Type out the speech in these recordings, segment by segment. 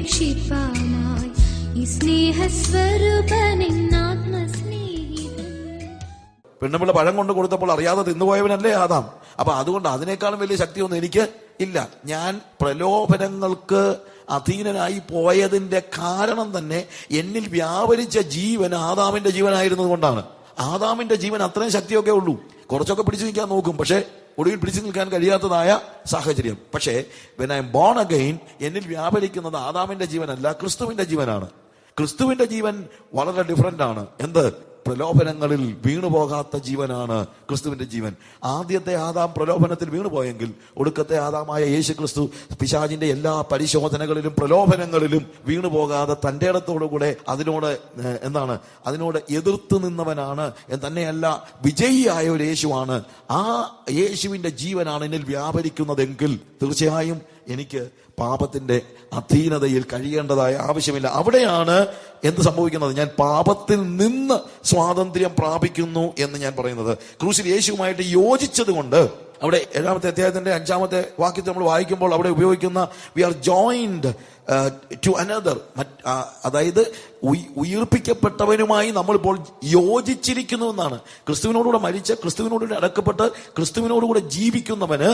രക്ഷിപ്പാനായി ഈ സ്നേഹസ്വരൂപനാത്മസ്നേഹിതൻ. പെണ്ണുപിള്ള പഴം കൊണ്ട് കൊടുത്തപ്പോൾ അറിയാതെ തിന്നുപോയവനല്ലേ ആദാം. അപ്പൊ അതുകൊണ്ട് അതിനേക്കാളും വലിയ ശക്തിയൊന്നും എനിക്ക് ഇല്ല. ഞാൻ പ്രലോഭനങ്ങൾക്ക് അധീനനായി പോയതിന്റെ കാരണം തന്നെ എന്നിൽ വ്യാപരിച്ച ജീവൻ ആദാമിന്റെ ജീവനായിരുന്നത് കൊണ്ടാണ്. ആദാമിന്റെ ജീവൻ അത്രയും ശക്തിയൊക്കെ ഉള്ളൂ. കുറച്ചൊക്കെ പിടിച്ചു നിൽക്കാൻ നോക്കും, പക്ഷെ ഒടുവിൽ പിടിച്ചു നിൽക്കാൻ കഴിയാത്തതായ സാഹചര്യം. പക്ഷേ when I am born again, എന്നിൽ വ്യാപരിക്കുന്നത് ആദാമിന്റെ ജീവനല്ല, ക്രിസ്തുവിന്റെ ജീവനാണ്. ക്രിസ്തുവിന്റെ ജീവൻ വളരെ ഡിഫറന്റ് ആണ്. എന്ത്? പ്രലോഭനങ്ങളിൽ വീണുപോകാത്ത ജീവനാണ് ക്രിസ്തുവിന്റെ ജീവൻ. ആദ്യത്തെ ആദാം പ്രലോഭനത്തിൽ വീണുപോയെങ്കിൽ ഒടുക്കത്തെ ആദാമായ യേശു ക്രിസ്തു പിശാചിന്റെ എല്ലാ പരിശോധനകളിലും പ്രലോഭനങ്ങളിലും വീണുപോകാതെ തന്റെ ഇടത്തോടുകൂടെ അതിനോട് എതിർത്ത് നിന്നവനാണ്. തന്നെയല്ല, വിജയിയായ ഒരു യേശുവാണ്. ആ യേശുവിന്റെ ജീവനാണ് എന്നിൽ വ്യാപരിക്കുന്നതെങ്കിൽ തീർച്ചയായും എനിക്ക് പാപത്തിന്റെ അധീനതയിൽ കഴിയേണ്ടതായ ആവശ്യമില്ല. അവിടെയാണ് എന്ത് സംഭവിക്കുന്നത്? ഞാൻ പാപത്തിൽ നിന്ന് സ്വാതന്ത്ര്യം പ്രാപിക്കുന്നു എന്ന് ഞാൻ പറയുന്നത്. ക്രൂശിൽ യേശുവുമായിട്ട് യോജിച്ചത് കൊണ്ട് അവിടെ 7-ാമത്തെ അധ്യായത്തിന്റെ 5-ാമത്തെ വാക്യത്തിൽ നമ്മൾ വായിക്കുമ്പോൾ അവിടെ ഉപയോഗിക്കുന്ന we are joined to another, അതായത് ഉയിർപ്പിക്കപ്പെട്ടവനുമായി നമ്മളിപ്പോൾ യോജിച്ചിരിക്കുന്നു എന്നാണ്. ക്രിസ്തുവിനോടുകൂടെ മരിച്ച് ക്രിസ്തുവിനോടുകൂടെ അടക്കപ്പെട്ട് ക്രിസ്തുവിനോടുകൂടെ ജീവിക്കുന്നവന്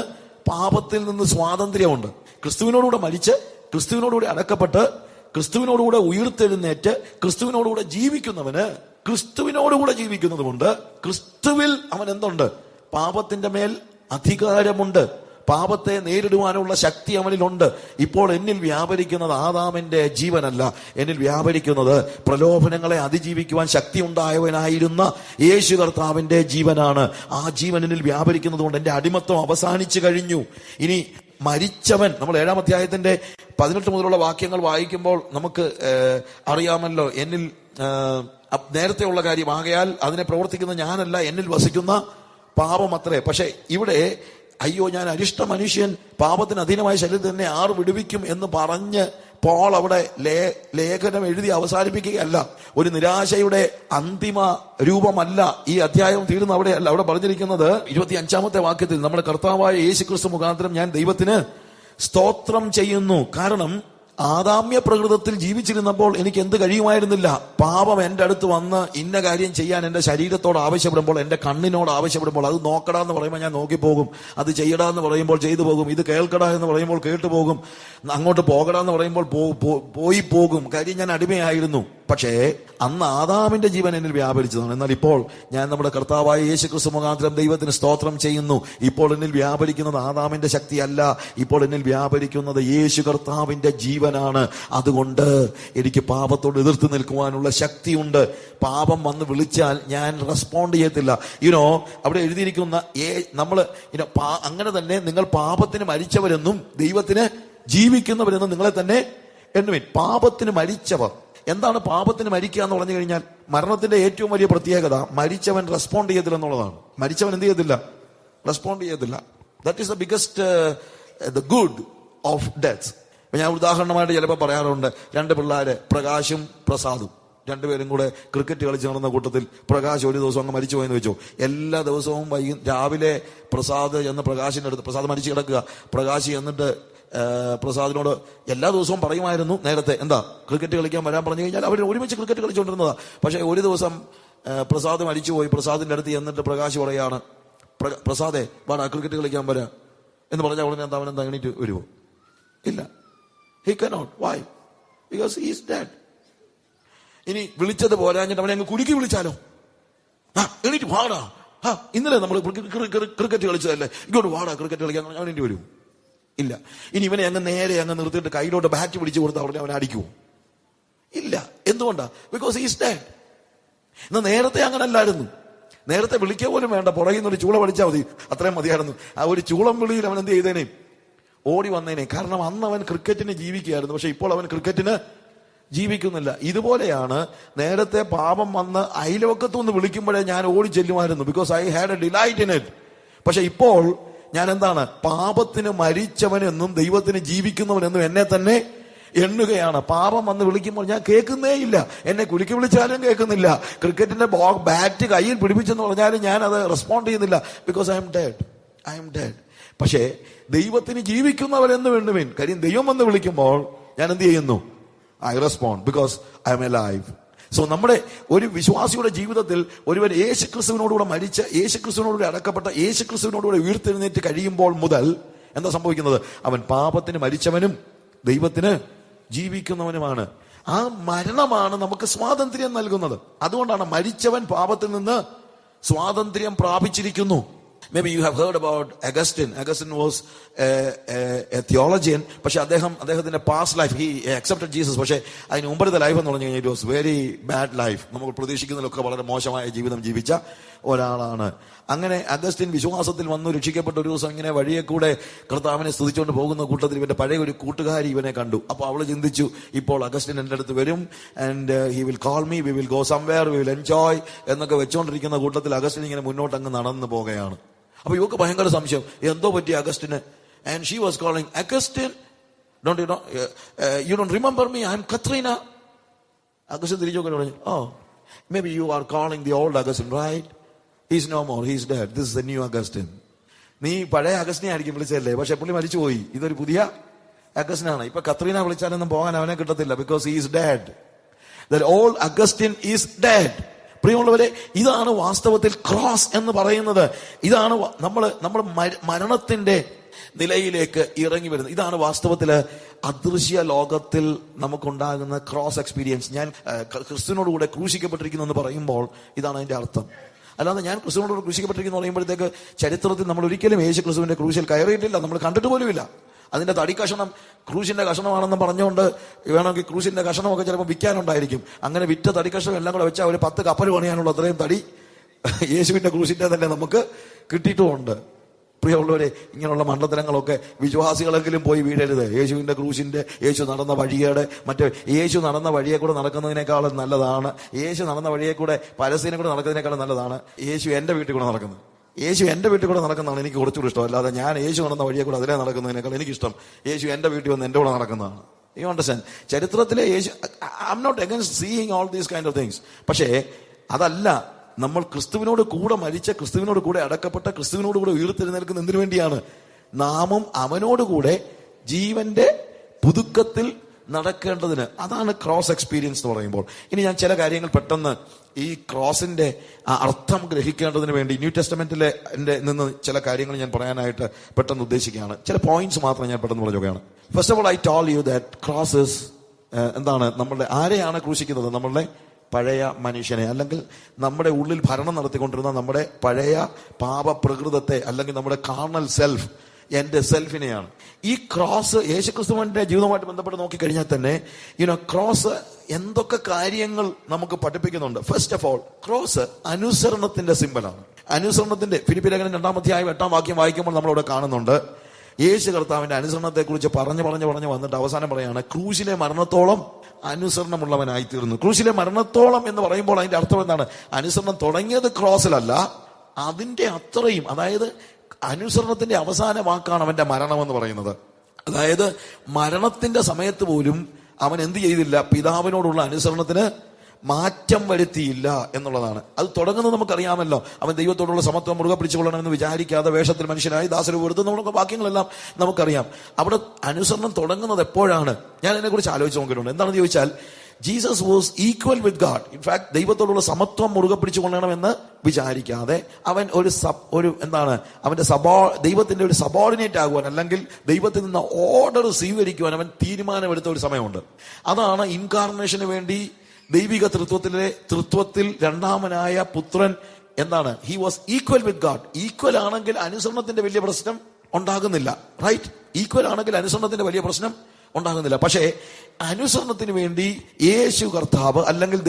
പാപത്തിൽ നിന്ന് സ്വാതന്ത്ര്യമുണ്ട്. ക്രിസ്തുവിനോടുകൂടെ മരിച്ച് ക്രിസ്തുവിനോടുകൂടെ അടക്കപ്പെട്ട് ക്രിസ്തുവിനോടുകൂടെ ഉയർത്തെഴുന്നേറ്റ് ക്രിസ്തുവിനോടുകൂടെ ജീവിക്കുന്നവന് ക്രിസ്തുവിനോടുകൂടെ ജീവിക്കുന്നത് കൊണ്ട് ക്രിസ്തുവിൽ അവൻ എന്തുണ്ട്? പാപത്തിന്റെ മേൽ അധികാരമുണ്ട്. പാപത്തെ നേരിടുവാനുള്ള ശക്തി അവനിലുണ്ട്. ഇപ്പോൾ എന്നിൽ വ്യാപരിക്കുന്നത് ആദാമിന്റെ ജീവനല്ല, എന്നിൽ വ്യാപരിക്കുന്നത് പ്രലോഭനങ്ങളെ അതിജീവിക്കുവാൻ ശക്തി ഉണ്ടായവനായിരുന്ന യേശു കർത്താവിന്റെ ജീവനാണ്. ആ ജീവൻ എന്നിൽ വ്യാപരിക്കുന്നത് കൊണ്ട് എന്റെ അടിമത്വം അവസാനിച്ചു കഴിഞ്ഞു. ഇനി മരിച്ചവൻ, നമ്മൾ 7-ാം അധ്യായത്തിന്റെ 18 മുതലുള്ള വാക്യങ്ങൾ വായിക്കുമ്പോൾ നമുക്ക് അറിയാമല്ലോ, എന്നിൽ നേരത്തെയുള്ള കാര്യം ആകയാൽ അതിനെ പ്രവർത്തിക്കുന്ന ഞാനല്ല, എന്നിൽ വസിക്കുന്ന പാപം അത്രേ. പക്ഷെ ഇവിടെ അയ്യോ ഞാൻ അരിഷ്ട മനുഷ്യൻ, പാപത്തിന് അധീനമായ ശരീരത്തിൽ തന്നെ ആർ വിടുവിക്കും എന്ന് പറഞ്ഞ് പോൾ അവിടെ ലേഖനം എഴുതി അവസാനിപ്പിക്കുകയല്ല. ഒരു നിരാശയുടെ അന്തിമ രൂപമല്ല ഈ അധ്യായം തീരുന്ന അവിടെയല്ല. അവിടെ പറഞ്ഞിരിക്കുന്നത് 25-ാമത്തെ വാക്യത്തിൽ നമ്മുടെ കർത്താവായ യേശു ക്രിസ്തു മുഖാന്തരം ഞാൻ ദൈവത്തിന് സ്തോത്രം ചെയ്യുന്നു. കാരണം ആദാമ്യ പ്രകൃതത്തിൽ ജീവിച്ചിരുന്നപ്പോൾ എനിക്ക് എന്ത് കഴിയുമായിരുന്നില്ല? പാപം എന്റെ അടുത്ത് വന്ന് ഇന്ന കാര്യം ചെയ്യാൻ എന്റെ ശരീരത്തോട് ആവശ്യപ്പെടുമ്പോൾ, എന്റെ കണ്ണിനോട് ആവശ്യപ്പെടുമ്പോൾ അത് നോക്കടാ എന്ന് പറയുമ്പോൾ ഞാൻ നോക്കിപ്പോകും, അത് ചെയ്യടാ എന്ന് പറയുമ്പോൾ ചെയ്തു പോകും, ഇത് കേൾക്കടാ എന്ന് പറയുമ്പോൾ കേട്ടുപോകും, അങ്ങോട്ട് പോകടാ എന്ന് പറയുമ്പോൾ പോയി പോകും. കാര്യം ഞാൻ അടിമയായിരുന്നു. പക്ഷേ അന്ന് ആദാമിന്റെ ജീവൻ എന്നിൽ വ്യാപരിച്ചതാണ്. എന്നാൽ ഇപ്പോൾ ഞാൻ നമ്മുടെ കർത്താവായ യേശു ക്രിസ്തു മുഖാന്തരം ദൈവത്തിന് സ്തോത്രം ചെയ്യുന്നു. ഇപ്പോൾ എന്നിൽ വ്യാപരിക്കുന്നത് ആദാമിന്റെ ശക്തിയല്ല, ഇപ്പോൾ എന്നിൽ വ്യാപരിക്കുന്നത് യേശു കർത്താവിന്റെ ജീവനാണ്. അതുകൊണ്ട് എനിക്ക് പാപത്തോട് എതിർത്ത് നിൽക്കുവാനുള്ള ശക്തിയുണ്ട്. പാപം വന്ന് വിളിച്ചാൽ ഞാൻ റെസ്പോണ്ട് ചെയ്യത്തില്ല. അവിടെ എഴുതിയിരിക്കുന്ന അങ്ങനെ തന്നെ നിങ്ങൾ പാപത്തിന് മരിച്ചവരെന്നും ദൈവത്തിന് ജീവിക്കുന്നവരെന്നും നിങ്ങളെ തന്നെ എണ്ണുവിൻ. പാപത്തിന് മരിച്ചവർ. എന്താണ് പാപത്തിന് മരിക്കുക എന്ന് പറഞ്ഞു കഴിഞ്ഞാൽ? മരണത്തിന്റെ ഏറ്റവും വലിയ പ്രത്യേകത മരിച്ചവൻ റെസ്പോണ്ട് ചെയ്യത്തില്ല എന്നുള്ളതാണ്. മരിച്ചവൻ എന്ത് ചെയ്യത്തില്ല? റെസ്പോണ്ട് ചെയ്യത്തില്ല. That is the biggest the good of death. ഞാൻ ഉദാഹരണമായിട്ട് ചിലപ്പോൾ പറയാറുണ്ട്, 2 പിള്ളേര്, പ്രകാശും പ്രസാദും, 2 പേരും കൂടെ ക്രിക്കറ്റ് കളിച്ച് നടന്ന കൂട്ടത്തിൽ പ്രകാശ് ഒരു ദിവസം അങ്ങ് മരിച്ചു പോയെന്ന് വെച്ചു. എല്ലാ ദിവസവും രാവിലെ പ്രസാദ് എന്ന് പ്രകാശിന്റെ അടുത്ത്, പ്രസാദ് മരിച്ചു കിടക്കുക, പ്രകാശ് എന്നിട്ട് പ്രസാദിനോട് എല്ലാ ദിവസവും പറയുമായിരുന്നു നേരത്തെ, എന്താ ക്രിക്കറ്റ് കളിക്കാൻ വരാൻ പറഞ്ഞു കഴിഞ്ഞാൽ അവർ ഒരുമിച്ച് ക്രിക്കറ്റ് കളിച്ചുകൊണ്ടിരുന്നതാ. പക്ഷെ ഒരു ദിവസം പ്രസാദ് മരിച്ചുപോയി. പ്രസാദിന്റെ അടുത്ത് എന്നിട്ട് പ്രകാശ് പറയാണ്, പ്രസാദേ വാടാ ക്രിക്കറ്റ് കളിക്കാൻ വരാ എന്ന് പറഞ്ഞാൽ ഉടനെ അവൻ എന്താ എണീറ്റ് വരുമോ? ഇല്ല. He cannot. Why? Because he is dead. ഇനി വിളിച്ചത് പോരാഞ്ഞിട്ട് അവനെ അങ്ങ് കുലുക്കി വിളിച്ചാലോ? എണീറ്റ് വാടാ, ഇന്നലെ നമ്മൾ ക്രിക്കറ്റ് കളിച്ചതല്ലേ, ഇങ്ങോട്ട് വാടാ ക്രിക്കറ്റ് കളിക്കാൻ അവനേണ്ടി വരും? ഇല്ല. ഇനി ഇവനെ അങ്ങ് നേരെ അങ്ങ് നിർത്തിയിട്ട് കയ്യിലോട്ട് ബാറ്റ് പിടിച്ചു കൊടുത്താൽ അവിടെ അവനെ അടിക്കുമോ? ഇല്ല. എന്തുകൊണ്ടാ? Because he is dead. എന്നാൽ നേരത്തെ അങ്ങനെ അല്ലായിരുന്നു. നേരത്തെ വിളിക്കുക പോലും വേണ്ട, പുറകിൽ നിന്ന് ഒരു ചൂള പഠിച്ചാൽ മതി, അത്രയും മതിയായിരുന്നു. ആ ഒരു ചൂളം വിളിയിൽ അവൻ എന്ത് ചെയ്തേനെ? ഓടി വന്നേനെ. കാരണം അന്ന് അവൻ ക്രിക്കറ്റിന് ജീവിക്കുകയായിരുന്നു. പക്ഷെ ഇപ്പോൾ അവൻ ക്രിക്കറ്റിന് ജീവിക്കുന്നില്ല. ഇതുപോലെയാണ് നേരത്തെ പാപം വന്ന് അയൽവക്കത്തുനിന്ന് വിളിക്കുമ്പോഴേ ഞാൻ ഓടി ചെല്ലുമായിരുന്നു, because I had a delight in it. പക്ഷെ ഇപ്പോൾ ഞാൻ എന്താണ്? പാപത്തിന് മരിച്ചവനെന്നും ദൈവത്തിന് ജീവിക്കുന്നവനെന്നും എന്നെ തന്നെ എണ്ണുകയാണ്. പാപം വന്ന് വിളിക്കുമ്പോൾ ഞാൻ കേൾക്കുന്നേ ഇല്ല. എന്നെ കുലുക്കി വിളിച്ചാലും കേൾക്കുന്നില്ല. ക്രിക്കറ്റിന്റെ ബാറ്റ് കയ്യിൽ പിടിപ്പിച്ചെന്ന് പറഞ്ഞാലും ഞാൻ അത് റെസ്പോണ്ട് ചെയ്യുന്നില്ല. Because I M dead. പക്ഷേ ദൈവത്തിന് ജീവിക്കുന്നവരെന്ന് എണ്ണുവിൻ. കാര്യം ദൈവം വന്ന് വിളിക്കുമ്പോൾ ഞാൻ എന്ത് ചെയ്യുന്നു? I respond because I am alive. So നമ്മുടെ ഒരു വിശ്വാസിയുടെ ജീവിതത്തിൽ ഒരുവൻ യേശുക്രിസ്തുവിനോടുകൂടെ മരിച്ച് യേശുക്രിസ്തുവിനോടുകൂടെ അടക്കപ്പെട്ട യേശുക്രിസ്തുവിനോടുകൂടെ ഉയർത്തെഴുന്നേറ്റ് കഴിയുമ്പോൾ മുതൽ എന്താ സംഭവിക്കുന്നത്? അവൻ പാപത്തിന് മരിച്ചവനും ദൈവത്തിന് ജീവിക്കുന്നവനുമാണ്. ആ മരണമാണ് നമുക്ക് സ്വാതന്ത്ര്യം നൽകുന്നത്. അതുകൊണ്ടാണ് മരിച്ചവൻ പാപത്തിൽ നിന്ന് സ്വാതന്ത്ര്യം പ്രാപിച്ചിരിക്കുന്നു. Maybe you have heard about Augustine. Augustine was a theologian. പക്ഷെ അദ്ദേഹത്തിന്റെ past life, he accepted Jesus. പക്ഷെ അതിന് മുമ്പത്തെ ലൈഫ് എന്ന് പറഞ്ഞു കഴിഞ്ഞാൽ it was very bad life. നമുക്ക് പ്രതീക്ഷിക്കുന്നതിലൊക്കെ വളരെ മോശമായ ജീവിതം ജീവിച്ച ഒരാളാണ്. അങ്ങനെ അഗസ്റ്റിൻ വിശ്വാസത്തിൽ വന്നു രക്ഷിക്കപ്പെട്ട ഒരു ദിവസം ഇങ്ങനെ വഴിയെ കൂടെ കർത്താവിനെ സ്തുതിച്ചുകൊണ്ട് പോകുന്ന കൂട്ടത്തിൽ ഇവന്റെ പഴയ ഒരു കൂട്ടുകാരി ഇവനെ കണ്ടു. അപ്പൊ അവള് ചിന്തിച്ചു, ഇപ്പോൾ അഗസ്റ്റിൻ എന്റെ അടുത്ത് വരും, and he will call me, we will go somewhere, we will enjoy എന്നൊക്കെ വെച്ചോണ്ടിരിക്കുന്ന കൂട്ടത്തിൽ അഗസ്റ്റിൻ ഇങ്ങനെ മുന്നോട്ട് അങ്ങ് നടന്നു പോകുകയാണ്. അപ്പൊ ഇവക്ക് ഭയങ്കര സംശയം, എന്തോ പറ്റി അഗസ്റ്റിന്. And she was calling, Augustine, don't you don't remember me, I'm Katrina. Augustine തിരിച്ചൊക്കെ പറഞ്ഞു, oh maybe you are calling the old Augustine, right? He's no more, he's dead. This is the new Augustine. നീ പഴയ അഗസ്റ്റിനെ ആയിരിക്കും വിളിച്ചല്ലേ, പക്ഷെ പുള്ളി മരിച്ചുപോയി. ഇതൊരു പുതിയ അഗസ്റ്റിനാണ്. ഇപ്പൊ കത്രീന വിളിച്ചാലൊന്നും പോകാൻ അവനെ കിട്ടത്തില്ല, because he is dead. That old Augustine is dead. പ്രിയമുള്ളവരെ, ഇതാണ് വാസ്തവത്തിൽ ക്രോസ് എന്ന് പറയുന്നത്. ഇതാണ് നമ്മൾ മരണത്തിന്റെ നിലയിലേക്ക് ഇറങ്ങി വരുന്നത്. ഇതാണ് വാസ്തവത്തില് അദൃശ്യ ലോകത്തിൽ നമുക്കുണ്ടാകുന്ന ക്രോസ് എക്സ്പീരിയൻസ്. ഞാൻ ക്രിസ്തുവിനോടുകൂടെ ക്രൂശിക്കപ്പെട്ടിരിക്കുന്നു എന്ന് പറയുമ്പോൾ ഇതാണ് അതിന്റെ അർത്ഥം. അല്ലാതെ ഞാൻ ക്രിസ്തുവിനോട് ക്രൂശിക്കപ്പെട്ടിരിക്കുന്നു പറയുമ്പോഴത്തേക്ക് ചരിത്രത്തിൽ നമ്മൾ ഒരിക്കലും യേശു ക്രിസ്തുവിന്റെ ക്രൂശിൽ കയറിയിട്ടില്ല, നമ്മൾ കണ്ടിട്ട് പോലുമില്ല. അതിന്റെ തടി കഷണം ക്രൂശിന്റെ കഷണമാണെന്ന് പറഞ്ഞുകൊണ്ട് വേണമെങ്കിൽ ക്രൂശിന്റെ കഷണമൊക്കെ ചിലപ്പോൾ വിൽക്കാനുണ്ടായിരിക്കും. അങ്ങനെ വിറ്റ തടി കഷണം എല്ലാം കൂടെ വെച്ചാൽ ഒരു 10 കപ്പൽ പണിയാനുള്ള അത്രയും തടി യേശുവിന്റെ ക്രൂശിന്റെ തന്നെ നമുക്ക് കിട്ടിയിട്ടുമുണ്ട്. പ്രിയമുള്ളവരെ, ഇങ്ങനെയുള്ള മണ്ഡലങ്ങളൊക്കെ വിശ്വാസികളെങ്കിലും പോയി വീഴരുത്. യേശുവിന്റെ ക്രൂശിന്റെ, യേശു നടന്ന വഴിയുടെ, യേശു നടന്ന വഴിയെ കൂടെ നടക്കുന്നതിനേക്കാളും നല്ലതാണ്, യേശു നടന്ന വഴിയെ കൂടെ പരസ്യനെ കൂടെ നടക്കുന്നതിനേക്കാളും നല്ലതാണ് യേശു എന്റെ വീട്ടിൽ കൂടെ നടക്കുന്നത്. യേശു എന്റെ വീട്ടിൽ കൂടെ നടക്കുന്നതാണ് എനിക്ക് കുറച്ചുകൂടി ഇഷ്ടം. അല്ലാതെ ഞാൻ യേശു നടന്ന വഴിയെ കൂടെ അതിലെ നടക്കുന്നതിനേക്കാൾ എനിക്കിഷ്ടം യേശു എന്റെ വീട്ടിൽ വന്ന് എന്റെ കൂടെ നടക്കുന്നതാണ്. You understand? ചരിത്രത്തിലെ യേശു, I am not against seeing all these kind of things. പക്ഷേ അതല്ല, നമ്മൾ ക്രിസ്തുവിനോട് കൂടെ മരിച്ച, ക്രിസ്തുവിനോട് കൂടെ അടക്കപ്പെട്ട, ക്രിസ്തുവിനോട് കൂടെ ഉയർത്തെഴുന്നേൽക്കുന്ന എന്തിനു വേണ്ടിയാണ്? നാമും അവനോടുകൂടെ ജീവന്റെ പുതുക്കത്തിൽ നടക്കേണ്ടതിന്. അതാണ് ക്രോസ് എക്സ്പീരിയൻസ് എന്ന് പറയുമ്പോൾ. ഇനി ഞാൻ ചില കാര്യങ്ങൾ പെട്ടെന്ന് ഈ ക്രോസിന്റെ അർത്ഥം ഗ്രഹിക്കേണ്ടതിന് വേണ്ടി ന്യൂ ടെസ്റ്റമെന്റിലെ നിന്ന് ചില കാര്യങ്ങൾ ഞാൻ പറയാനായിട്ട് പെട്ടെന്ന് ഉദ്ദേശിക്കുകയാണ്. ചില പോയിന്റ്സ് മാത്രം ഞാൻ പെട്ടെന്ന് പറയുകയാണ്. First of all, I told you that crosses എന്താണ്? നമ്മളുടെ ആരെയാണ് ക്രൂശിക്കുന്നത്? നമ്മളുടെ പഴയ മനുഷ്യനെ, അല്ലെങ്കിൽ നമ്മുടെ ഉള്ളിൽ ഭരണം നടത്തിക്കൊണ്ടിരുന്ന നമ്മുടെ പഴയ പാപപ്രകൃതത്തെ, അല്ലെങ്കിൽ നമ്മുടെ കാർണൽ സെൽഫ്, എന്റെ സെൽഫിനെയാണ്. ഈ ക്രോസ് യേശുക്രിസ്തുവിന്റെ ജീവിതവുമായിട്ട് ബന്ധപ്പെട്ട് നോക്കിക്കഴിഞ്ഞാൽ തന്നെ ക്രോസ് എന്തൊക്കെ കാര്യങ്ങൾ നമുക്ക് പഠിപ്പിക്കുന്നുണ്ട്. ഫസ്റ്റ് ഓഫ് ഓൾ, ക്രോസ് അനുസരണത്തിന്റെ സിംബലാണ്. അനുസരണത്തിന്റെ ഫിലിപ്പി ലേഖനം 2-ാം അധ്യായം 8-ാം വാക്യം വായിക്കുമ്പോൾ നമ്മളവിടെ കാണുന്നുണ്ട്, യേശു കർത്താവിന്റെ അനുസരണത്തെ കുറിച്ച് പറഞ്ഞു വന്നിട്ട് അവസാനം പറയാണ്, ക്രൂശിലെ മരണത്തോളം അനുസരണമുള്ളവനായി തീർന്നു. ക്രൂശിലെ മരണത്തോളം എന്ന് പറയുമ്പോൾ അതിന്റെ അർത്ഥം എന്താണ്? അനുസരണം തുടങ്ങിയത് ക്രോസിലല്ല, അതിന്റെ അത്രയും, അതായത് അനുസരണത്തിന്റെ അവസാന വാക്കാണ് അവന്റെ മരണം എന്ന് പറയുന്നത്. അതായത് മരണത്തിന്റെ സമയത്ത് പോലും അവൻ എന്ത് ചെയ്തില്ല? പിതാവിനോടുള്ള അനുസരണത്തിന് മാറ്റം വരുത്തിയില്ല എന്നുള്ളതാണ്. അത് തുടങ്ങുന്നത് നമുക്കറിയാമല്ലോ. അവൻ ദൈവത്തോടുള്ള സമത്വം മുറുകെ പിടിച്ചുകൊള്ളണമെന്ന് വിചാരിക്കാതെ വേഷത്തിൽ മനുഷ്യനായി ദാസന് വെറുതെ നമ്മുടെ വാക്യങ്ങളെല്ലാം നമുക്കറിയാം. അവിടെ അനുസരണം തുടങ്ങുന്നത് എപ്പോഴാണ്? ഞാൻ അതിനെക്കുറിച്ച് ആലോചിച്ച് നോക്കിയിട്ടുണ്ട്. എന്താണെന്ന് ചോദിച്ചാൽ, Jesus was equal with God. In fact ദൈവത്തോടുള്ള സമത്വം മുറുകെ പിടിച്ചുകൊള്ളണമെന്ന് വിചാരിക്കാതെ അവൻ ഒരു എന്താണ്, അവന്റെ ദൈവത്തിന്റെ ഒരു സബോർഡിനേറ്റ് ആകുവാൻ, അല്ലെങ്കിൽ ദൈവത്തിൽ നിന്ന് ഓർഡർ സ്വീകരിക്കുവാൻ അവൻ തീരുമാനമെടുത്ത ഒരു സമയമുണ്ട്. അതാണ് ഇൻകാർണേഷന് വേണ്ടി ദൈവിക തൃത്വത്തിൽ രണ്ടാമനായ പുത്രൻ എന്താണ്? He was equal with God. Equal ആണെങ്കിൽ അനുസരണത്തിന്റെ വലിയ പ്രശ്നം ഉണ്ടാകുന്നില്ല, റൈറ്റ്? ഈക്വൽ ആണെങ്കിൽ അനുസരണത്തിന്റെ വലിയ പ്രശ്നം ഉണ്ടാകുന്നില്ല. പക്ഷേ അനുസരണത്തിന് വേണ്ടി യേശു കർത്താവ്, അല്ലെങ്കിൽ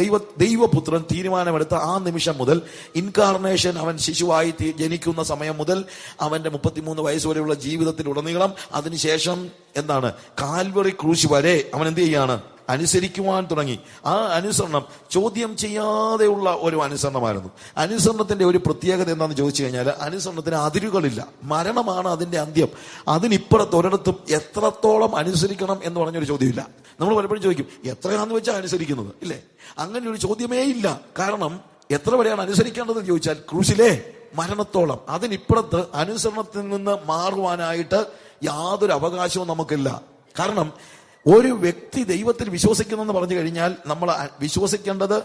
ദൈവപുത്രൻ തീരുമാനമെടുത്ത ആ നിമിഷം മുതൽ, ഇൻകാർണേഷൻ, അവൻ ശിശുവായി ജനിക്കുന്ന സമയം മുതൽ അവന്റെ 33 വയസ്സ് വരെയുള്ള ജീവിതത്തിലുടനീളം, അതിനുശേഷം എന്താണ്, കാൽവറി ക്രൂശ് വരെ അവൻ എന്ത് ചെയ്യാണ്? അനുസരിക്കുവാൻ തുടങ്ങി. ആ അനുസരണം ചോദ്യം ചെയ്യാതെയുള്ള ഒരു അനുസരണമായിരുന്നു. അനുസരണത്തിന്റെ ഒരു പ്രത്യേകത എന്താണെന്ന് ചോദിച്ചു കഴിഞ്ഞാൽ, അനുസരണത്തിന് അതിരുകളില്ല. മരണമാണ് അതിന്റെ അന്ത്യം. അതിനിപ്പുറത്ത് ഒരിടത്തും എത്രത്തോളം അനുസരിക്കണം എന്ന് പറഞ്ഞൊരു ചോദ്യമില്ല. നമ്മൾ പലപ്പോഴും ചോദിക്കും, എത്രയാണെന്ന് വെച്ചാൽ അനുസരിക്കുന്നത്, ഇല്ലേ? അങ്ങനെ ഒരു ചോദ്യമേ ഇല്ല. കാരണം എത്ര വരെയാണ് അനുസരിക്കേണ്ടതെന്ന് ചോദിച്ചാൽ, ക്രൂശിലെ മരണത്തോളം. അതിനിപ്പുറത്ത് അനുസരണത്തിൽ നിന്ന് മാറുവാനായിട്ട് യാതൊരു അവകാശവും നമുക്കില്ല. കാരണം ഒരു വ്യക്തി ദൈവത്തിൽ വിശ്വസിക്കുന്നെന്ന് പറഞ്ഞു കഴിഞ്ഞാൽ നമ്മൾ വിശ്വസിക്കേണ്ടത്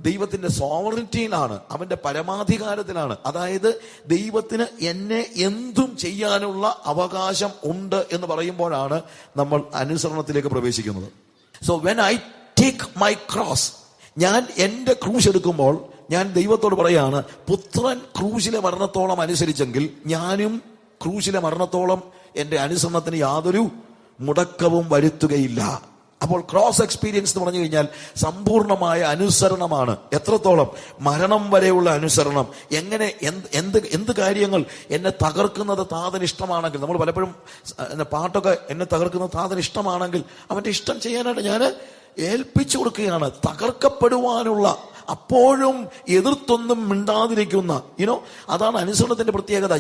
ദൈവത്തിന്റെ സോവറിറ്റിയിലാണ്, അവന്റെ പരമാധികാരത്തിലാണ്. അതായത് ദൈവത്തിന് എന്നെ എന്തും ചെയ്യാനുള്ള അവകാശം ഉണ്ട് എന്ന് പറയുമ്പോഴാണ് നമ്മൾ അനുസരണത്തിലേക്ക് പ്രവേശിക്കുന്നത്. So when I take my cross, ഞാൻ എന്റെ ക്രൂശ് എടുക്കുമ്പോൾ ഞാൻ ദൈവത്തോട് പറയാണ്, പുത്രൻ ക്രൂശിലെ മരണത്തോളം അനുസരിച്ചെങ്കിൽ ഞാനും ക്രൂശിലെ മരണത്തോളം എന്റെ അനുസരണത്തിന് യാതൊരു മുടക്കവും വരുത്തുകയില്ല. അപ്പോൾ ക്രോസ് എക്സ്പീരിയൻസ് എന്ന് പറഞ്ഞു കഴിഞ്ഞാൽ സമ്പൂർണമായ അനുസരണമാണ്. എത്രത്തോളം? മരണം വരെയുള്ള അനുസരണം. എങ്ങനെ എന്ത് കാര്യങ്ങൾ എന്നെ തകർക്കുന്നത് താതന് ഇഷ്ടമാണെങ്കിൽ, നമ്മൾ പലപ്പോഴും പാട്ടൊക്കെ എന്നെ തകർക്കുന്നത് താതന് ഇഷ്ടമാണെങ്കിൽ അവന്റെ ഇഷ്ടം ചെയ്യാനായിട്ട് ഞാൻ ഏൽപ്പിച്ചു കൊടുക്കുകയാണ്. തകർക്കപ്പെടുവാനുള്ള, അപ്പോഴും എതിർത്തൊന്നും മിണ്ടാതിരിക്കുന്ന, അതാണ് അനുസരണത്തിന്റെ പ്രത്യേകത.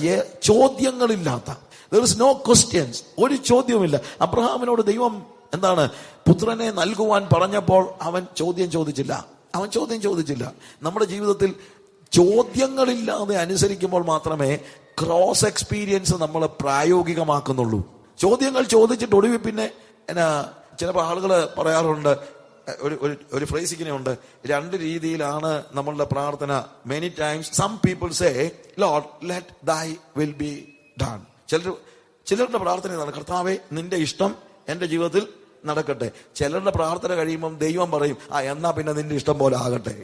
ചോദ്യങ്ങളില്ലാത്ത, there is no questions, ഒരു ചോദ്യവുമില്ല. അബ്രഹാമിനോട് ദൈവം എന്താണ് പുത്രനെ നൽകുവാൻ പറഞ്ഞപ്പോൾ അവൻ ചോദ്യം ചോദിച്ചില്ല. നമ്മുടെ ജീവിതത്തിൽ ചോദ്യങ്ങളില്ലാതെ അനുസരിക്കുമ്പോൾ മാത്രമേ ക്രോസ് എക്സ്പീരിയൻസ് നമ്മൾ പ്രായോഗികമാക്കുന്നുള്ളൂ. ചോദ്യങ്ങൾ ചോദിച്ചിട്ട് ഒടുവിൽ പിന്നെ ചിലപ്പോൾ ആളുകൾ പറയാറുണ്ട്, ഒരു ഫ്രേസ് ഇങ്ങനെയുണ്ട്, രണ്ട് രീതിയിലാണ് നമ്മളുടെ പ്രാർത്ഥന. Many times some people say Lord let thy will be done. ചിലരുടെ പ്രാർത്ഥന ഇതാണ്, കർത്താവേ നിന്റെ ഇഷ്ടം എന്റെ ജീവിതത്തിൽ നടക്കട്ടെ. ചിലരുടെ പ്രാർത്ഥന കഴിയുമ്പം ദൈവം പറയും, എന്നാ പിന്നെ നിന്റെ ഇഷ്ടം പോലെ ആകട്ടെ.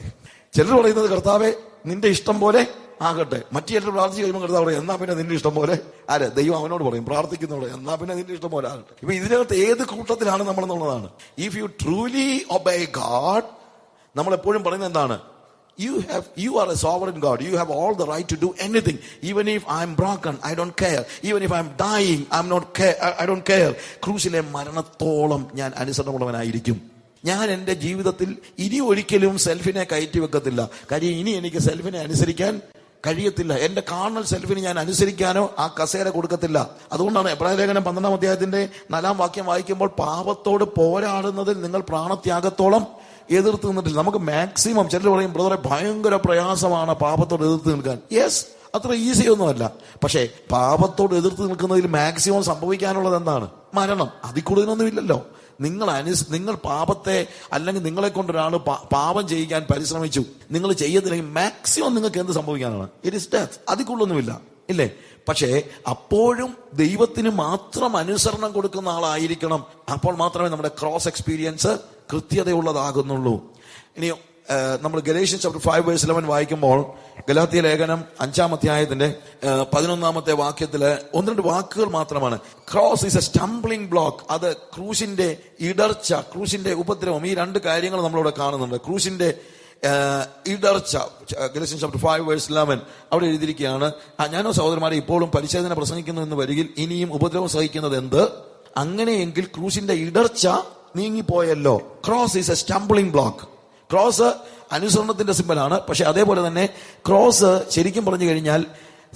ചിലർ പറയുന്നത് കർത്താവേ നിന്റെ ഇഷ്ടം പോലെ ആകട്ടെ. മറ്റു ചിലർ പ്രാർത്ഥിച്ച് കഴിയുമ്പോൾ കർത്താവ് പറയും, എന്നാ പിന്നെ നിന്റെ ഇഷ്ടം പോലെ. ദൈവം അവനോട് പറയും, പ്രാർത്ഥിക്കുന്നവളെ, എന്നാ പിന്നെ നിന്റെ ഇഷ്ടം പോലെ ആകട്ടെ. ഇപ്പൊ ഇതിനകത്ത് ഏത് കൂട്ടത്തിലാണ് നമ്മളെന്നുള്ളതാണ്. If you truly obey God, നമ്മൾ എപ്പോഴും പറയുന്നത് എന്താണ്? You are a sovereign God. You have all the right to do anything. Even if I'm broken, I don't care. Even if I'm dying, I don't care. ക്രൂശിലെ മരണത്തോളം ഞാൻ അനുസരണമുള്ളവനായിരിക്കും. ഞാൻ എൻ്റെ ജീവിതത്തിൽ ഇനി ഒരിക്കലും സെൽഫിനെ കയറ്റി വെക്കത്തില്ല. കാര്യം ഇനി എനിക്ക് സെൽഫിനെ അനുസരിക്കാൻ കഴിയത്തില്ല. എന്റെ കാർണൽ സെൽഫിന് ഞാൻ അനുസരിക്കാനോ ആ കസേര കൊടുക്കത്തില്ല. അതുകൊണ്ടാണ് എബ്രായ ലേഖനം 12-ാം അധ്യായത്തിന്റെ 4-ാം വാക്യം വായിക്കുമ്പോൾ, പാപത്തോട് പോരാടുന്നതിൽ നിങ്ങൾ പ്രാണത്യാഗത്തോളം എതിർത്ത് നിന്നിട്ടില്ല. നമുക്ക് മാക്സിമം, ചിലർ പറയും ബ്രദറെ ഭയങ്കര പ്രയാസമാണ് പാപത്തോട് എതിർത്ത് നിൽക്കാൻ. യെസ്, അത്ര ഈസി ഒന്നുമല്ല. പക്ഷേ പാപത്തോട് എതിർത്ത് നിൽക്കുന്നതിൽ മാക്സിമം സംഭവിക്കാനുള്ളത് എന്താണ്? മരണം. അതിൽ കൂടുതലൊന്നും ഇല്ലല്ലോ. നിങ്ങൾ പാപത്തെ, അല്ലെങ്കിൽ നിങ്ങളെ കൊണ്ടൊരാൾ പാപം ചെയ്യിക്കാൻ പരിശ്രമിച്ചു, നിങ്ങൾ ചെയ്യത്തില്ലെങ്കിൽ മാക്സിമം നിങ്ങൾക്ക് എന്ത് സംഭവിക്കാനാണ്? It is death. അതിൽ കൂടുതലൊന്നുമില്ല, ഇല്ലേ? പക്ഷേ അപ്പോഴും ദൈവത്തിന് മാത്രം അനുസരണം കൊടുക്കുന്ന ആളായിരിക്കണം. അപ്പോൾ മാത്രമേ നമ്മുടെ ക്രോസ് എക്സ്പീരിയൻസ് കൃത്യതയുള്ളതാകുന്നുള്ളൂ. ഇനി നമ്മൾ ഗലേഷ്യൻസ് ചാപ്റ്റർ 5:11 വായിക്കുമ്പോൾ, ഗലാത്യ ലേഖനം 5-ാം അധ്യായത്തിന്റെ 11-ാമത്തെ വാക്യത്തില് 1-2 വാക്കുകൾ മാത്രമാണ്. Cross is a stumbling block. അത് ക്രൂശിന്റെ ഇടർച്ച, ക്രൂശിന്റെ ഉപദ്രവം, ഈ രണ്ട് കാര്യങ്ങൾ നമ്മളിവിടെ കാണുന്നുണ്ട്. ക്രൂശിന്റെ ഇടർച്ച, ഗലേഷ്യൻസ് ചാപ്റ്റർ 5:11 അവിടെ എഴുതിയിരിക്കുകയാണ്, ഞാനോ സഹോദരന്മാരെ ഇപ്പോഴും പരിച്ഛേദന പ്രസംഗിക്കുന്നു എന്ന് വരികിൽ ഇനിയും ഉപദ്രവം സഹിക്കുന്നത് എന്ത്? അങ്ങനെയെങ്കിൽ ക്രൂശിന്റെ ഇടർച്ച നീങ്ങിപ്പോയല്ലോ. Cross is a stumbling block. Cross അനുസരണത്തിന്റെ സിമ്പലാണ്. പക്ഷെ അതേപോലെ തന്നെ ക്രോസ് ശരിക്കും പറഞ്ഞു കഴിഞ്ഞാൽ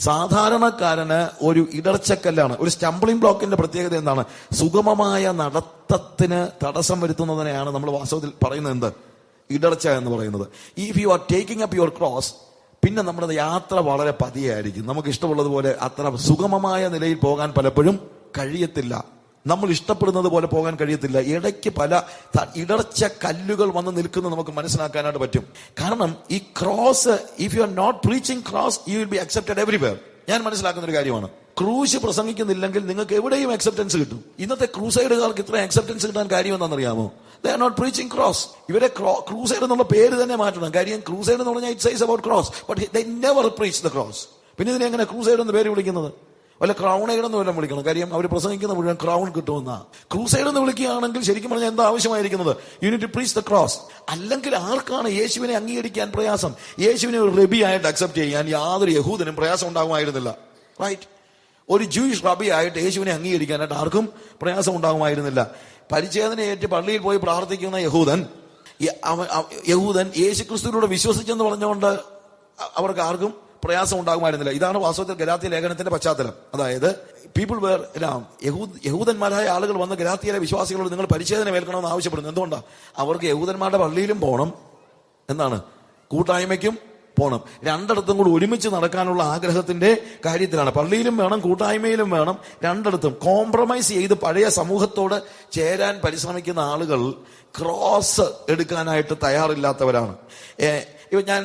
സാധാരണക്കാരന് ഒരു ഇടർച്ചക്കല്ലാണ്. ഒരു സ്റ്റംബ്ലിംഗ് ബ്ലോക്കിന്റെ പ്രത്യേകത എന്താണ്? സുഗമമായ നടത്തത്തിന് തടസ്സം വരുത്തുന്നതിനെയാണ് നമ്മൾ വാസ്തവത്തിൽ പറയുന്നത് എന്ത്? ഇടർച്ച എന്ന് പറയുന്നത്. If you are taking up your cross, പിന്നെ നമ്മുടെ യാത്ര വളരെ പതിയായിരിക്കും. നമുക്ക് ഇഷ്ടമുള്ളതുപോലെ അത്ര സുഗമമായ നിലയിൽ പോകാൻ പലപ്പോഴും കഴിയത്തില്ല. നമ്മൾ ഇഷ്ടപ്പെടുന്നത് പോലെ പോകാൻ കഴിയത്തില്ല. ഇടയ്ക്ക് പല ഇടർച്ച കല്ലുകൾ വന്ന് നിൽക്കുന്നത് നമുക്ക് മനസ്സിലാക്കാനായിട്ട് പറ്റും. കാരണം ഈ cross, if you are not preaching cross, you will be accepted everywhere. ഞാൻ മനസ്സിലാക്കുന്ന ഒരു കാര്യമാണ്, ക്രൂശ് പ്രസംഗിക്കുന്നില്ലെങ്കിൽ നിങ്ങൾക്ക് എവിടെയും അക്സെപ്റ്റൻസ് കിട്ടും. ഇന്നത്തെ ക്രൂസൈഡുകാർക്ക് ഇത്ര അക്സെപ്റ്റൻസ് കിട്ടാൻ കാര്യം എന്താണെന്നറിയാമോ? They are not preaching cross. ഇവരെ ക്രൂസൈഡ് എന്നുള്ള പേര് തന്നെ മാറ്റണം. കാര്യം ക്രൂസൈഡ് എന്ന് പറഞ്ഞാൽ it says about cross, but they never preach the cross. പിന്നെ ഇതിനെ എങ്ങനെ ക്രൂസൈഡ് എന്ന് പേര് വിളിക്കുന്നത്? വല്ല ക്രൗണൈഡ് എന്ന് വല്ലതും വിളിക്കണം. കാര്യം അവർ പ്രസംഗിക്കുന്ന മുഴുവൻ ക്രൗൺ കിട്ടുമെന്ന. ക്രൂസൈഡ് എന്ന് വിളിക്കുകയാണെങ്കിൽ ശരിക്കും പറഞ്ഞാൽ എന്താ ആവശ്യമായിരിക്കുന്നത്? You need to preach the cross. അല്ലെങ്കിൽ ആർക്കാണ് യേശുവിനെ അംഗീകരിക്കാൻ പ്രയാസം? യേശുവിനെ ഒരു റബി ആയിട്ട് അക്സെപ്റ്റ് ചെയ്യാൻ യാതൊരു യഹൂദനും പ്രയാസം ഉണ്ടാകുമായിരുന്നില്ല. റൈറ്റ്? ഒരു ജൂയിഷ് റബി ആയിട്ട് യേശുവിനെ അംഗീകരിക്കാനായിട്ട് ആർക്കും പ്രയാസം ഉണ്ടാകുമായിരുന്നില്ല. പരിച്ഛേദനയേറ്റ് പള്ളിയിൽ പോയി പ്രാർത്ഥിക്കുന്ന യഹൂദൻ യേശു ക്രിസ്തുവിലൂടെ വിശ്വസിച്ചെന്ന് പറഞ്ഞുകൊണ്ട് അവർക്ക് ആർക്കും പ്രയാസം ഉണ്ടാകുമായിരുന്നില്ല. ഇതാണ് വാസ്തവത്തിൽ ഗലാത്യ ലേഖനത്തിന്റെ പശ്ചാത്തലം. അതായത് പീപ്പിൾ വേർ യഹൂദന്മാരായ ആളുകൾ വന്ന് ഗലാത്യയിലെ വിശ്വാസികളോട് നിങ്ങൾ പരിച്ഛേദന ഏൽക്കണമെന്ന് ആവശ്യപ്പെടുന്നു. എന്തുകൊണ്ടാണ്? അവർക്ക് യഹൂദന്മാരുടെ പള്ളിയിലും പോകണം, എന്താണ്, കൂട്ടായ്മയ്ക്കും പോണം. രണ്ടിടത്തും കൂടി ഒരുമിച്ച് നടക്കാനുള്ള ആഗ്രഹത്തിന്റെ കാര്യത്തിലാണ്. പള്ളിയിലും വേണം, കൂട്ടായ്മയിലും വേണം, രണ്ടിടത്തും കോംപ്രമൈസ് ചെയ്ത് പഴയ സമൂഹത്തോട് ചേരാൻ പരിശ്രമിക്കുന്ന ആളുകൾ ക്രോസ് എടുക്കാനായിട്ട് തയ്യാറില്ലാത്തവരാണ്. ഇപ്പൊ ഞാൻ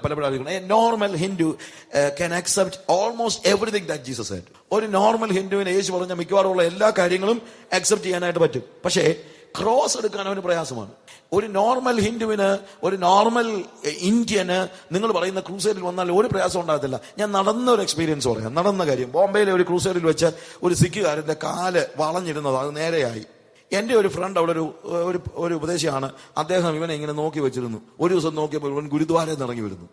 പലപ്പോഴും ആലോചിക്കണം, normal Hindu can accept almost everything that Jesus Z. ഒരു നോർമൽ ഹിന്ദുവിന് യേശു പറഞ്ഞ മിക്കവാറുള്ള എല്ലാ കാര്യങ്ങളും അക്സെപ്റ്റ് ചെയ്യാനായിട്ട് പറ്റും. പക്ഷേ ക്രോസ് എടുക്കാൻ അവന് പ്രയാസമാണ്. ഒരു നോർമൽ ഹിന്ദുവിന്, ഒരു നോർമൽ ഇന്ത്യന് നിങ്ങൾ പറയുന്ന ക്രൂസൈഡിൽ വന്നാൽ ഒരു പ്രയാസം ഉണ്ടാകത്തില്ല. ഞാൻ നടന്ന ഒരു എക്സ്പീരിയൻസ് പറയാം, നടന്ന കാര്യം. ബോംബെയിലെ ഒരു ക്രൂസൈഡിൽ വെച്ച് ഒരു സിഖുകാരന്റെ കാല് വളഞ്ഞിരുന്നത്, അത് നേരെയായി. എന്റെ ഒരു ഫ്രണ്ട് അവിടെ ഒരു ഉപദേശിയാണ്. അദ്ദേഹം ഇവനെ ഇങ്ങനെ നോക്കി വെച്ചിരുന്നു. ഒരു ദിവസം നോക്കിയപ്പോൾ ഇവൻ ഗുരുദ്വാരയിൽ നിന്ന് ഇറങ്ങി വരുന്നു.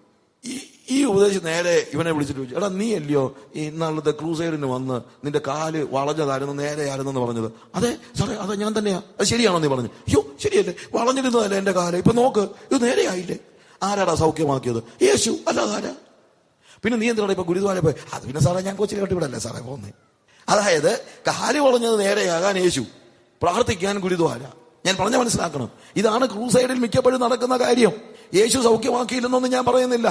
ഈ ഉപദേശി നേരെ ഇവനെ വിളിച്ചിട്ട് ചോദിച്ചു, എടാ നീ അല്ലയോ ഈ ഇന്നാളത്തെ ക്രൂസൈഡിന് വന്ന് നിന്റെ കാല് വളഞ്ഞതായിരുന്നു, നേരെയായിരുന്നു എന്ന് പറഞ്ഞത്? അതെ സാറേ, അതെ ഞാൻ തന്നെയാ. അത് ശരിയാണോ നീ പറഞ്ഞു? അയ്യോ ശരിയല്ലേ, വളഞ്ഞിരുന്നതല്ലേ എന്റെ കാല്, ഇപ്പൊ നോക്ക് ഇത് നേരെയായില്ലേ. ആരാടാ സൗഖ്യമാക്കിയത്? യേശു, അല്ലാതെ ആരാ? പിന്നെ നീ എന്തിനാണ് ഇപ്പൊ ഗുരുദ്വാര പോയി? അത് പിന്നെ സാറേ ഞാൻ കൊച്ചിനെ കെട്ടിവിടല്ലേ സാറേ പോകുന്നേ. അതായത് കാല് വളഞ്ഞത് നേരെയാകാൻ യേശു, പ്രാർത്ഥിക്കാൻ ഗുരുദ്വാര. ഞാൻ പറഞ്ഞ മനസ്സിലാക്കണം, ഇതാണ് ക്രൂസൈഡിൽ മിക്കപ്പോഴും നടക്കുന്ന കാര്യം. യേശു സൗഖ്യമാക്കിയില്ലെന്നൊന്നും ഞാൻ പറയുന്നില്ല,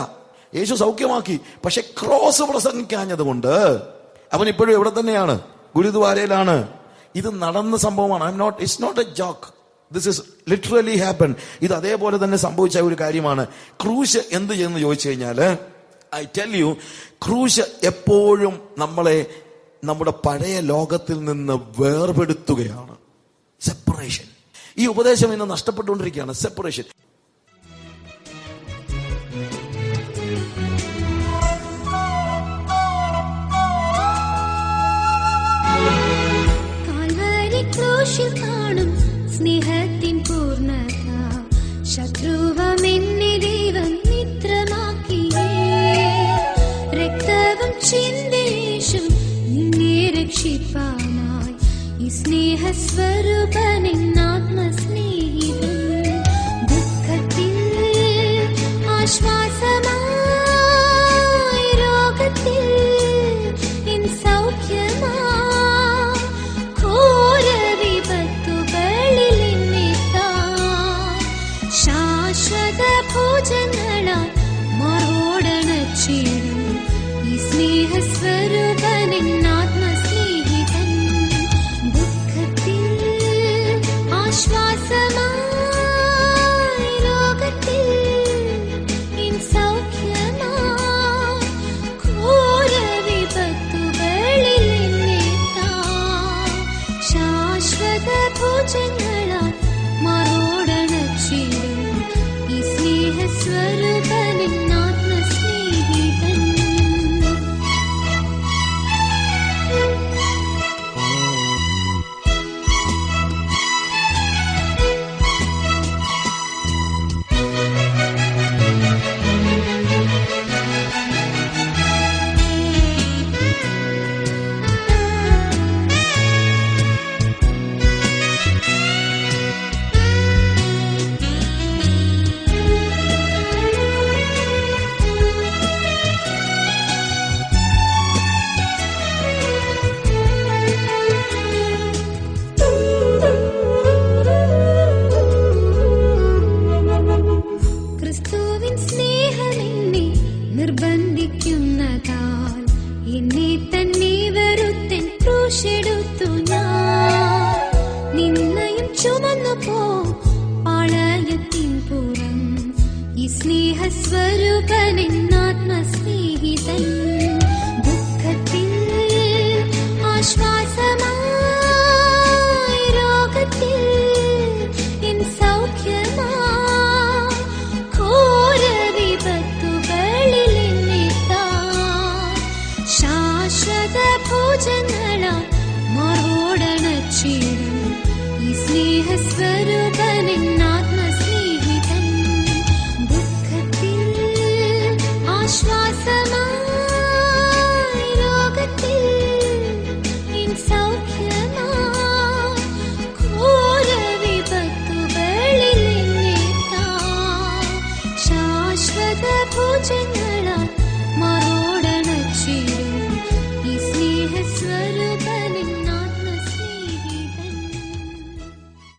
യേശു സൗഖ്യമാക്കി. പക്ഷെ ക്രോസ് പ്രസംഗിക്കാഞ്ഞത് കൊണ്ട് അവൻ ഇപ്പോഴും എവിടെ തന്നെയാണ്? ഗുരുദ്വാരയിലാണ്. ഇത് നടന്ന സംഭവമാണ്. It's not a joke, this is literally happen. ഇത് അതേപോലെ തന്നെ സംഭവിച്ച ഒരു കാര്യമാണ്. ക്രൂശ് എന്ത് ചെയ്യുന്നു ചോദിച്ചു കഴിഞ്ഞാല്, ഐ ടെൽ യു, ക്രൂശ് എപ്പോഴും നമ്മളെ നമ്മുടെ പഴയ ലോകത്തിൽ നിന്ന് വേർപെടുത്തുകയാണ്. സെപ്പറേഷൻ. ഈ ഉപദേശം ഇന്ന് നഷ്ടപ്പെട്ടുകൊണ്ടിരിക്കുകയാണ്. സെപ്പറേഷൻ. ക്രൂശിൽ കാണും സ്നേഹത്തിൻ പൂർണ്ണത, ശത്രുവമെന്നെ ദൈവം മിത്രമാക്കിയേ. രക്തവും ചിന്തയേശു നിന്നെ രക്ഷിപ്പാനായി, ഈ സ്നേഹസ്വരൂപനെൻ ആത്മസ്നേഹിതൻ. ദുഃഖത്തിൽ ആശ്വാസമായി, രോഗത്തിൽ എൻ സൗഖ്യമായി, ഭോജങ്ങളാൽ മറോടണച്ചിടും ഈ സ്നേഹസ്വരൂപനെൻ ആത്മസ്നേഹിതൻ. ദുഃഖത്തിൽ ആശ്വാസമായി, രോഗത്തിൽ എൻ സൗഖ്യമായി, ഘോര വിപത്തുകളിൽ എന്നെത്താൻ, ശാശ്വത ഭോജങ്ങളാൽ മറോടണച്ചിടും സ്വരൂപനെൻ ആത്മസ്നേഹിതൻ. നിർബന്ധിക്കുന്നതാൽ എന്നെ തന്നെ വെറുത്തൻ ക്രൂശെടുത്തു ഞാൻ. നിന്നയും ചുമന്നു പോ പാളയത്തിൻ പുറം, ഈ സ്നേഹസ്വരൂപനെൻ ആത്മസ്നേഹിതൻ. ദുഃഖത്തിൽ ആശ്വാസമായി, രോഗത്തിൽ എൻ സൗഖ്യമായി, ഘോര വിപത്തുകളിൽ എന്നെത്താൻ, ശാശ്വത ഭോജങ്ങളാൽ മറോടണച്ചിടും ഈ സ്നേഹസ്വരൂപനെൻ